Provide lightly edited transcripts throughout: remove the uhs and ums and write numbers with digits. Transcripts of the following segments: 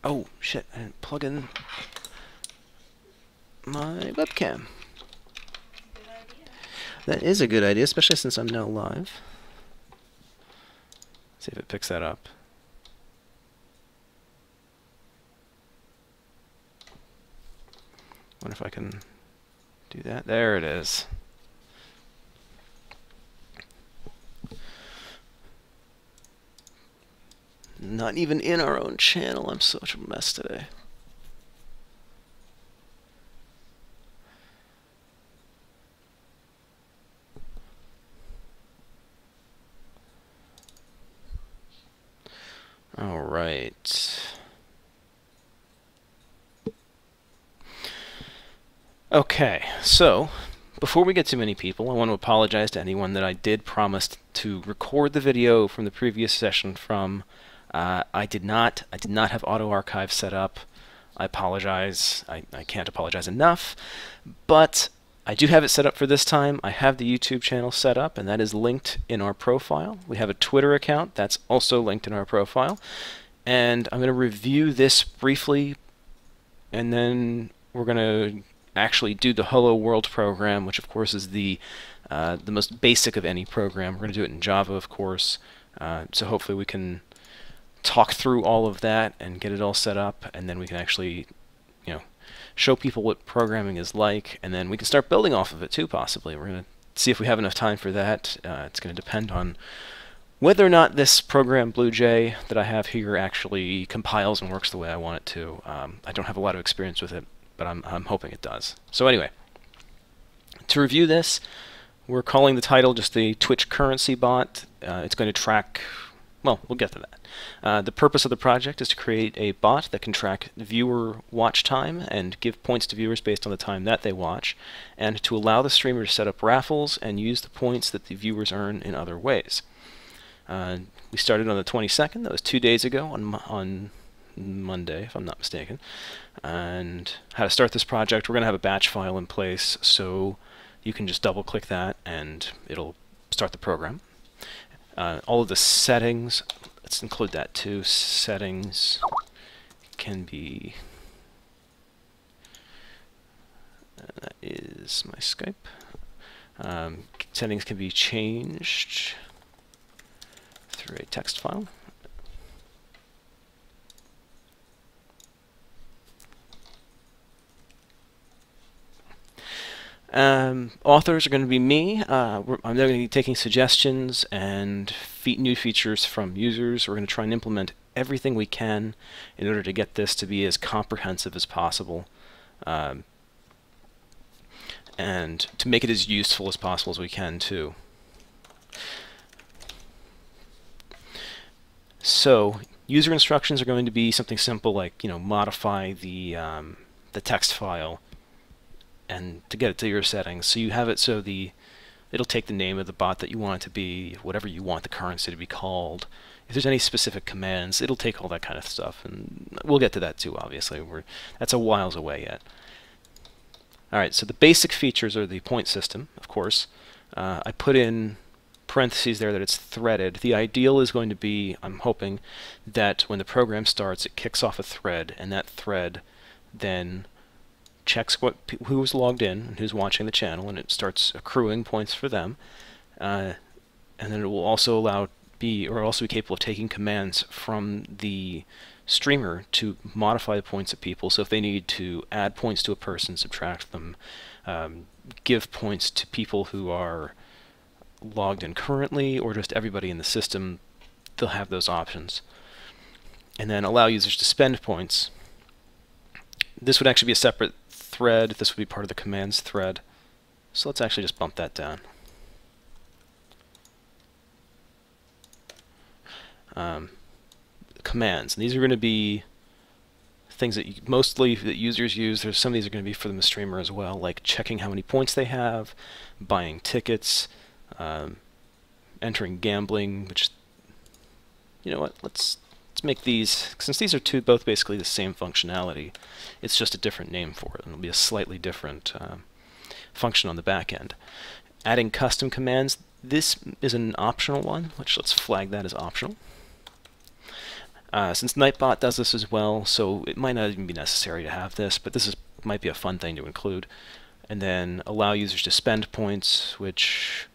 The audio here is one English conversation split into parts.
Oh, shit, I didn't plug in my webcam. That is a good idea, especially since I'm now live. See if it picks that up. Wonder if I can do that. There it is. Not even in our own channel. I'm such a mess today. All right. Okay, so before we get too many people, I want to apologize to anyone that I did promise to record the video from the previous session from. I did not have auto archive set up. I apologize. I can't apologize enough, but I do have it set up for this time. I have the YouTube channel set up, and that is linked in our profile. We have a Twitter account that's also linked in our profile, and I'm going to review this briefly, and then we're going to actually do the Hello World program, which of course is the most basic of any program. We're going to do it in Java, of course, so hopefully we can talk through all of that and get it all set up, and then we can actually, show people what programming is like, and then we can start building off of it too, possibly. We're going to see if we have enough time for that. It's going to depend on whether or not this program, BlueJ, that I have here actually compiles and works the way I want it to. I don't have a lot of experience with it, but I'm hoping it does. So anyway, to review this, we're calling the title just the Twitch currency bot. It's going to track, well, we'll get to that. The purpose of the project is to create a bot that can track viewer watch time and give points to viewers based on the time that they watch, and to allow the streamer to set up raffles and use the points that the viewers earn in other ways. We started on the 22nd, that was 2 days ago, on Monday, if I'm not mistaken. And how to start this project, we're going to have a batch file in place, so you can just double click that and it'll start the program. All of the settings, let's include that too. Settings can be, that is my Skype. Settings can be changed through a text file. Authors are going to be me. I'm going to be taking suggestions and new features from users. We're going to try and implement everything we can in order to get this to be as comprehensive as possible, and to make it as useful as possible as we can too. So user instructions are going to be something simple like, modify the text file and to get it to your settings. So you have it so it'll take the name of the bot that you want it to be, whatever you want the currency to be called. If there's any specific commands, it'll take all that kind of stuff, and we'll get to that too, obviously. That's a whiles away yet. Alright, so the basic features are the point system, of course. I put in parentheses there that it's threaded. The ideal is going to be, I'm hoping, that when the program starts, it kicks off a thread, and that thread then checks who's logged in and who's watching the channel, and it starts accruing points for them. And then it will also be capable of taking commands from the streamer to modify the points of people. So if they need to add points to a person, subtract them, give points to people who are logged in currently, or just everybody in the system, they'll have those options. And then allow users to spend points. This would actually be a separate thread. This would be part of the commands thread. So let's actually just bump that down. Commands. And these are going to be things that mostly that users use. Some of these are going to be for the streamer as well, like checking how many points they have, buying tickets, entering gambling, which, let's make these, since these are both basically the same functionality, it's just a different name for it, and it'll be a slightly different function on the back end. Adding custom commands, this is an optional one, which let's flag that as optional. Since Nightbot does this as well, so it might not even be necessary to have this, but might be a fun thing to include. And then allow users to spend points, which,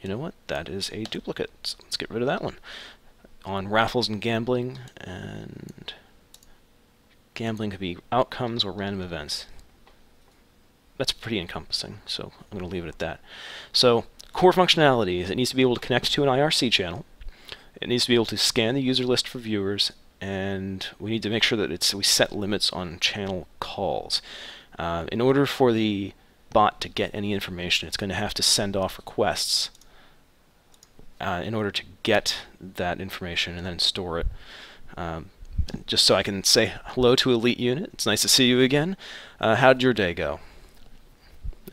you know what, that is a duplicate. So let's get rid of that one. On raffles and gambling could be outcomes or random events. That's pretty encompassing, so I'm going to leave it at that. So core functionality is it needs to be able to connect to an IRC channel. It needs to be able to scan the user list for viewers, and we need to make sure that we set limits on channel calls. In order for the bot to get any information, it's going to have to send off requests in order to get that information and then store it. Just so I can say hello to Elite Unit. It's nice to see you again. How'd your day go?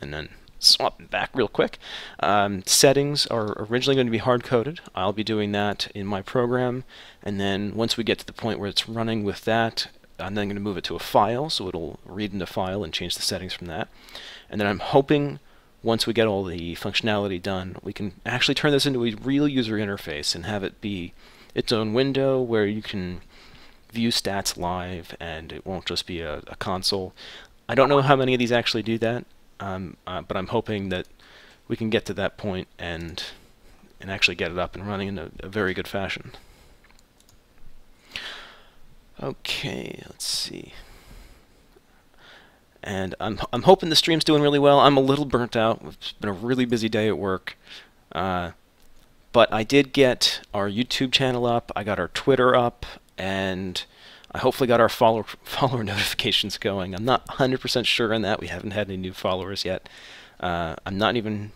And then swap back real quick. Settings are originally going to be hard-coded. I'll be doing that in my program, and then once we get to the point where it's running with that, I'm then going to move it to a file, so it'll read into file and change the settings from that. And then I'm hoping once we get all the functionality done, we can actually turn this into a real user interface and have it be its own window where you can view stats live, and it won't just be a console. I don't know how many of these actually do that. But I'm hoping that we can get to that point and actually get it up and running in a very good fashion. Okay, let's see. And I'm hoping the stream's doing really well. I'm a little burnt out. It's been a really busy day at work. But I did get our YouTube channel up. I got our Twitter up, and I hopefully got our follower notifications going. I'm not 100% sure on that. We haven't had any new followers yet. I'm not even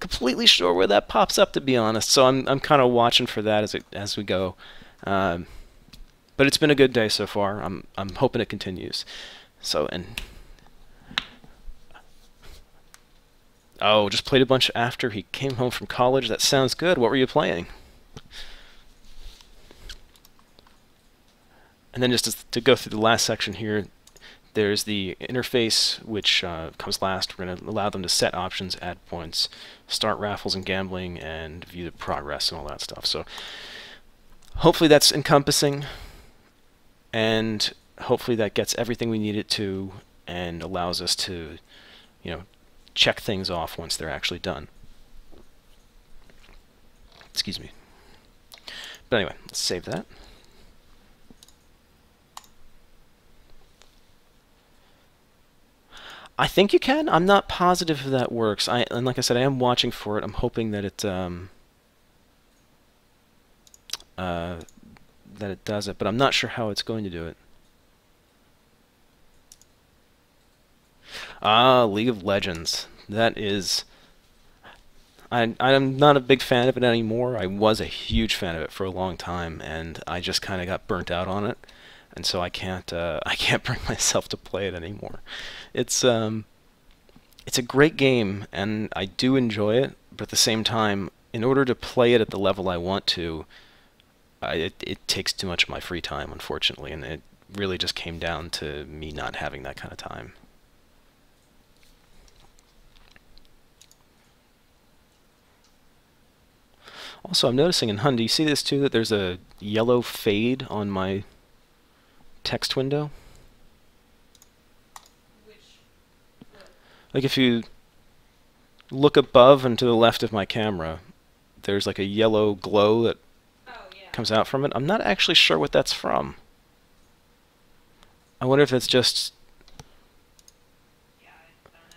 completely sure where that pops up, to be honest. So I'm kind of watching for that as we go. But it's been a good day so far. I'm hoping it continues. So oh, just played a bunch after he came home from college. That sounds good. What were you playing? And then just to go through the last section here, there's the interface, which comes last. We're going to allow them to set options, add points, start raffles and gambling, and view the progress and all that stuff. So hopefully that's encompassing, and hopefully that gets everything we need it to and allows us to, check things off once they're actually done. Excuse me. But anyway, let's save that. I think you can. I'm not positive if that works. And like I said, I am watching for it. I'm hoping that it does it, but I'm not sure how it's going to do it. Ah, League of Legends. That is... I'm not a big fan of it anymore. I was a huge fan of it for a long time, and I just kind of got burnt out on it. And so I can't bring myself to play it anymore. It's a great game, and I do enjoy it. But at the same time, in order to play it at the level I want to, it takes too much of my free time, unfortunately, and it really just came down to me not having that kind of time. Also, I'm noticing in Hun, do you see this too, that there's a yellow fade on my text window? Like if you look above and to the left of my camera, there's like a yellow glow that comes out from it. I'm not actually sure what that's from. I wonder if it's just...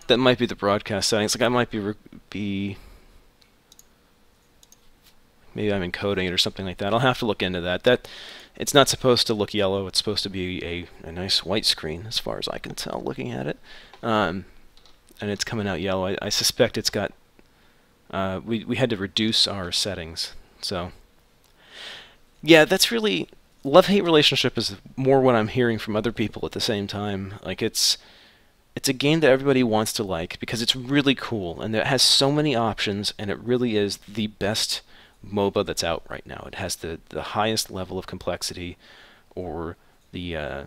that might be the broadcast settings. Like I might be maybe I'm encoding it or something like that. I'll have to look into that. It's not supposed to look yellow. It's supposed to be a nice white screen, as far as I can tell, looking at it. And it's coming out yellow. I suspect it's got... we had to reduce our settings. So, yeah, that's really... love-hate relationship is more what I'm hearing from other people at the same time. Like, it's a game that everybody wants to like, because it's really cool, and it has so many options, and it really is the best MOBA that's out right now. It has the highest level of complexity, or the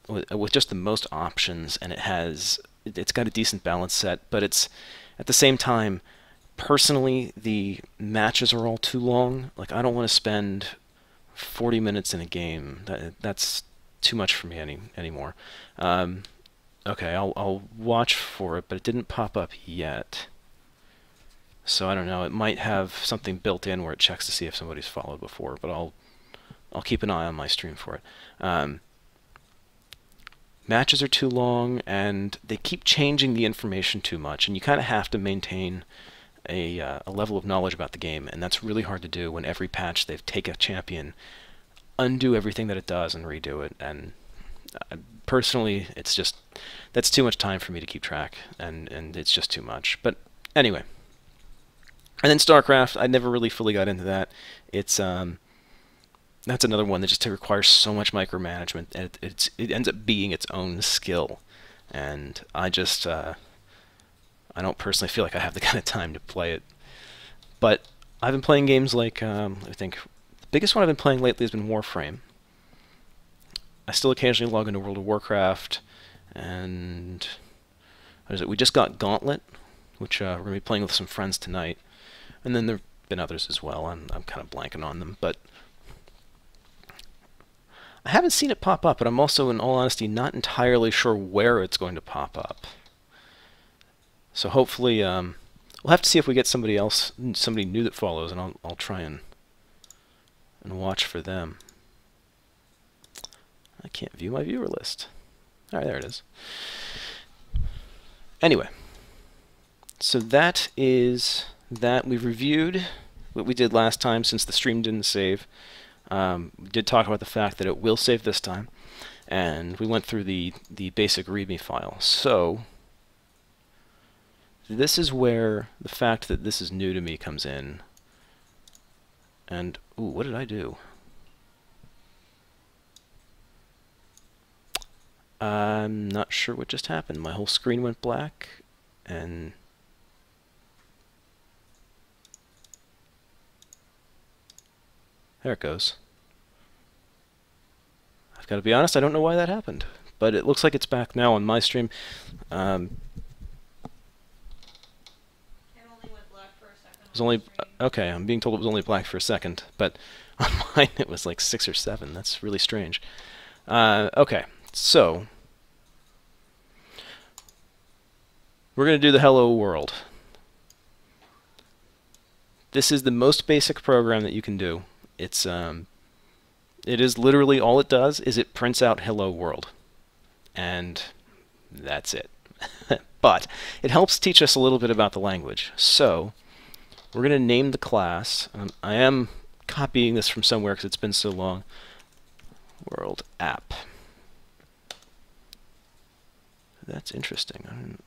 with just the most options, and it's got a decent balance set, but it's at the same time, personally, the matches are all too long. Like, I don't want to spend 40 minutes in a game. That's too much for me anymore. Okay, I'll watch for it, but it didn't pop up yet. So I don't know. It might have something built in where it checks to see if somebody's followed before, but I'll keep an eye on my stream for it. Matches are too long, and they keep changing the information too much, and you kind of have to maintain a level of knowledge about the game, and that's really hard to do when every patch they've take a champion, undo everything that it does, and redo it. And personally, that's too much time for me to keep track, and it's just too much. But anyway, and then StarCraft, I never really fully got into that. It's that's another one that just requires so much micromanagement, and it ends up being its own skill, and I I don't personally feel like I have the kind of time to play it. But I've been playing games like, I think the biggest one I've been playing lately has been Warframe. I still occasionally log into World of Warcraft, and what is it? We just got Gauntlet, which we're going to be playing with some friends tonight. And then there have been others as well. I'm kind of blanking on them, but I haven't seen it pop up, but I'm also, in all honesty, not entirely sure where it's going to pop up. So hopefully, we'll have to see if we get somebody new that follows, and I'll try and watch for them. I can't view my viewer list. All right, there it is. Anyway, so that is that. We've reviewed what we did last time since the stream didn't save. We did talk about the fact that it will save this time, and we went through the basic README file. So this is where the fact that this is new to me comes in. And, ooh, what did I do? I'm not sure what just happened. My whole screen went black, and there it goes. I've got to be honest, I don't know why that happened, but it looks like it's back now on my stream. It was only, okay, I'm being told it was only black for a second, but on mine it was like 6 or 7. That's really strange. Okay, so we're going to do the Hello World. This is the most basic program that you can do. It is literally all it does is it prints out Hello World, and that's it. But it helps teach us a little bit about the language. So we're going to name the class. I am copying this from somewhere because it's been so long. World app. That's interesting.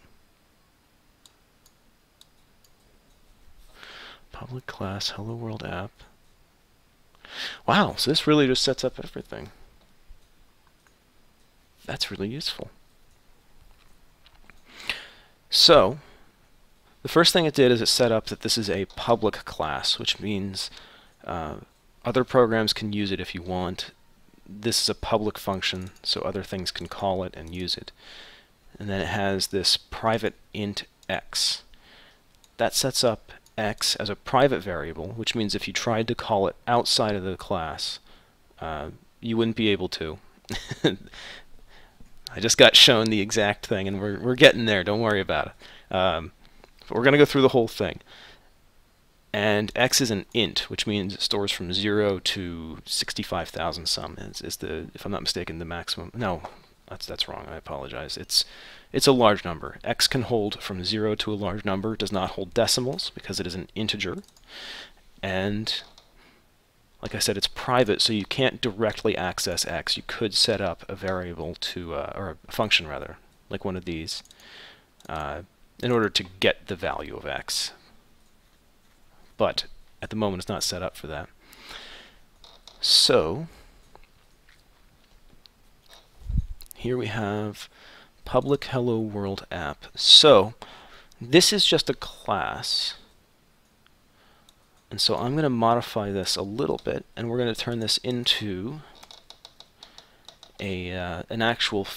Public class, Hello World app. Wow, so this really just sets up everything. That's really useful. So the first thing it did is it set up that this is a public class, which means other programs can use it if you want. This is a public function, so other things can call it and use it. And then it has this private int x. That sets up x as a private variable, which means if you tried to call it outside of the class, you wouldn't be able to. I just got shown the exact thing, and we're getting there. Don't worry about it. But we're going to go through the whole thing. And x is an int, which means it stores from 0 to 65,000 some. Is the, if I'm not mistaken, the maximum. No, that's wrong. I apologize. It's a large number. X can hold from 0 to a large number. It does not hold decimals because it is an integer. And like I said, it's private, so you can't directly access x. You could set up a variable to, or a function rather, like one of these, in order to get the value of x. But at the moment, it's not set up for that. So here we have public Hello World app. So this is just a class. And so I'm going to modify this a little bit, and we're going to turn this into an actual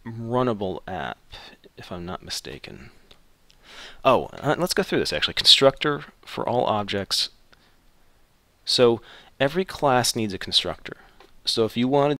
runnable app, if I'm not mistaken. Oh, let's go through this actually. Constructor for all objects. So every class needs a constructor. So if you wanted